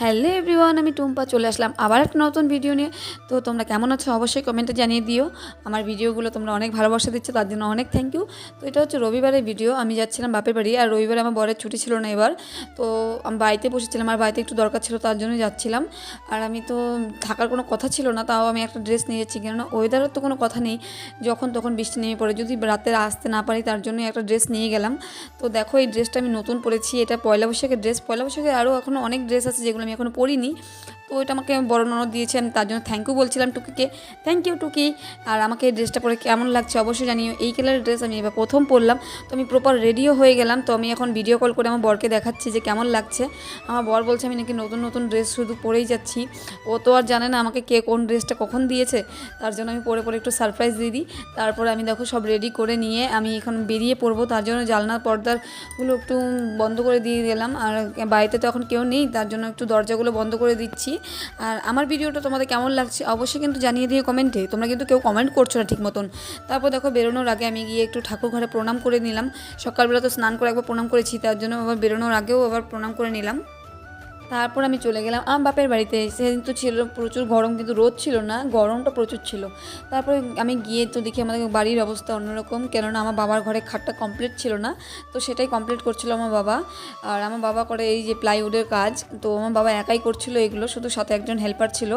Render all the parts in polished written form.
Hello everyone, আমি টুম্পা চলে আসলাম আবার একটা নতুন ভিডিও নিয়ে। তো তোমরা কেমন আছো অবশ্যই কমেন্টে জানিয়ে দিও। আমার ভিডিওগুলো তোমরা অনেক ভালোবাসা দিচ্ছ, তার জন্য অনেক থ্যাংক ইউ। তো এটা হচ্ছে রবিবারের ভিডিও। আমি যাচ্ছিলাম বাপের বাড়ি, আর রবিবারে আমার বরের ছুটি ছিল না এবার। তো আমি বাড়িতে বসেছিলাম, আর বাড়িতে একটু দরকার ছিল, তার জন্যই যাচ্ছিলাম। আর আমি তো থাকার কোনো কথা ছিল না, তাও আমি একটা ড্রেস নিয়ে যাচ্ছি, কেননা ওয়েদারের তো কোনো কথা নেই, যখন তখন বৃষ্টি নেমে পড়ে, যদি রাতে আসতে না পারি তার জন্যই একটা ড্রেস নিয়ে গেলাম। তো দেখো এই ড্রেসটা আমি নতুন পরেছি, এটা পয়লা বৈশাখের ড্রেস। পয়লা বৈশাখে আরও এখনও অনেক ড্রেস আছে যেগুলো আমি এখনও পরিনি। তো এটা আমাকে বড় ননদ দিয়েছে, আমি তার জন্য থ্যাংক ইউ বলছিলাম টুকিকে। থ্যাংক ইউ টুকি। আর আমাকে এই ড্রেসটা পরে কেমন লাগছে অবশ্যই জানিও। এই কালারের ড্রেস আমি এবার প্রথম পরলাম, তো আমি প্রপার রেডিও হয়ে গেলাম। তো আমি এখন ভিডিও কল করে আমার বরকে দেখাচ্ছি যে কেমন লাগছে। আমার বর বলছে আমি নাকি নতুন নতুন ড্রেস শুধু পরেই যাচ্ছি। ও তো আর জানে না আমাকে কে কোন ড্রেসটা কখন দিয়েছে, তার জন্য আমি পরে পরে একটু সারপ্রাইজ দিয়ে দিই। তারপরে আমি দেখো সব রেডি করে নিয়ে আমি এখন বেরিয়ে পড়বো, তার জন্য জানলার পর্দাগুলো একটু বন্ধ করে দিয়ে গেলাম। আর বাড়িতে তো এখন কেউ নেই, তার জন্য একটু দরজাগুলো বন্ধ করে দিচ্ছি। আর আমার ভিডিওটা তোমাদের কেমন লাগছে অবশ্যই কিন্তু জানিয়ে দিও কমেন্টে। তোমরা কিন্তু কেউ কমেন্ট করছো না ঠিক মতন। তারপর দেখো বেরোনোর আগে আমি গিয়ে একটু ঠাকুর ঘরে প্রণাম করে নিলাম। সকালবেলা তো স্নান করে একবার প্রণাম করেছি, তার জন্য আবার বেরোনোর আগেও আবার প্রণাম করে নিলাম। তারপর আমি চলে গেলাম আমার বাপের বাড়িতে। সেদিন তো ছিল প্রচুর গরম, কিন্তু রোদ ছিল না, গরমটা প্রচুর ছিল। তারপরে আমি গিয়ে তো দেখি আমাদের বাড়ির অবস্থা অন্যরকম, কেননা আমার বাবার ঘরে খাটটা কমপ্লিট ছিল না, তো সেটাই কমপ্লিট করছিল আমার বাবা। আর আমার বাবা করে এই যে প্লাইউডের কাজ, তো আমার বাবা একাই করছিল এগুলো, শুধু সাথে একজন হেল্পার ছিল।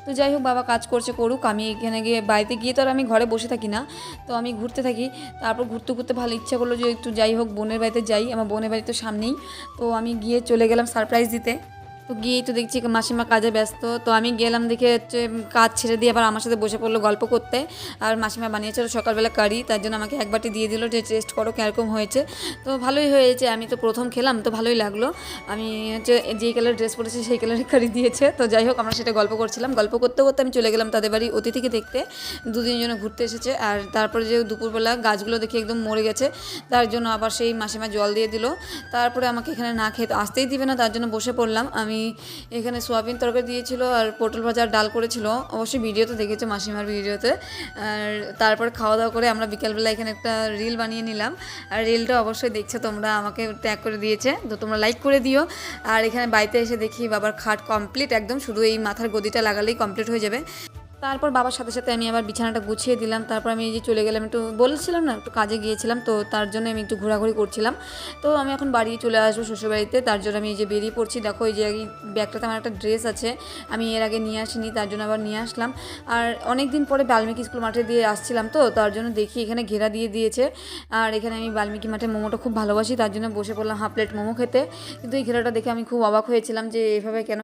তো যাই হোক, বাবা কাজ করছে করুক, আমি এখানে গিয়ে বাড়িতে গিয়ে তো আর আমি ঘরে বসে থাকি না, তো আমি ঘুরতে থাকি। তারপর ঘুরতে ঘুরতে ভালো ইচ্ছা করলো যে একটু যাই হোক বোনের বাড়িতে যাই, আমার বোনের বাড়ি তো সামনেই। তো আমি গিয়ে চলে গেলাম সারপ্রাইজ দিতে। তো গিয়েই তো দেখছি মাসিমা কাজে ব্যস্ত, তো আমি গেলাম দেখে হচ্ছে কাজ ছেড়ে দিয়ে আবার আমার সাথে বসে পড়লো গল্প করতে। আর মাসিমা বানিয়েছিল সকালবেলা কারি, তার জন্য আমাকে এক বাটি দিয়ে দিল যে টেস্ট করো কীরকম হয়েছে। তো ভালোই হয়েছে, আমি তো প্রথম খেলাম, তো ভালোই লাগলো। আমি হচ্ছে যেই কালার ড্রেস পরেছি সেই কালারের কারি দিয়েছে। তো যাই হোক, আমরা সেটা গল্প করছিলাম, গল্প করতে করতে আমি চলে গেলাম তাদের বাড়ি অতিথিকে দেখতে। দুদিন জন্য ঘুরতে এসেছে। আর তারপরে যে দুপুরবেলা গাছগুলো দেখে একদম মরে গেছে, তার জন্য আবার সেই মাসিমা জল দিয়ে দিল। তারপরে আমাকে এখানে না খেতে আসতেই দিবে না, তার জন্য বসে পড়লাম। আমি এখানে সোয়াবিন তরকারি দিয়েছিল আর পটল ভাজার ডাল করেছিল, অবশ্যই ভিডিওতে দেখেছো মাসিমার ভিডিওতে। আর তারপর খাওয়া দাওয়া করে আমরা বিকালবেলা এখানে একটা রিল বানিয়ে নিলাম। আর রিলটা অবশ্যই দেখছো তোমরা, আমাকে ট্যাগ করে দিয়েছে, তো তোমরা লাইক করে দিও। আর এখানে বাড়িতে এসে দেখি বাবার খাট কমপ্লিট একদম, শুধু এই মাথার গদিটা লাগালেই কমপ্লিট হয়ে যাবে। তারপর বাবার সাথে সাথে আমি আবার বিছানাটা গুছিয়ে দিলাম। তারপর আমি এই যে চলে গেলাম, একটু বলছিলাম না একটু কাজে গিয়েছিলাম, তো তার জন্য আমি একটু ঘোরাঘুরি করছিলাম। তো আমি এখন বাড়ি চলে আসবো শ্বশুরবাড়িতে, তার জন্য আমি এই যে বেরিয়ে পড়ছি। দেখো এই যে এই ব্যাগটাতে আমার একটা ড্রেস আছে, আমি এর আগে নিয়ে আসিনি, তার জন্য আবার নিয়ে আসলাম। আর অনেক দিন পরে বাল্মীকি স্কুল মাঠে দিয়ে আসছিলাম, তো তার জন্য দেখি এখানে ঘেরা দিয়ে দিয়েছে। আর এখানে আমি বাল্মীকি মাঠে মোমোটা খুব ভালোবাসি, তার জন্য বসে পড়লাম হাফ প্লেট মোমো খেতে। কিন্তু এই ঘেরাটা দেখে আমি খুব অবাক হয়েছিলাম যে এভাবে কেন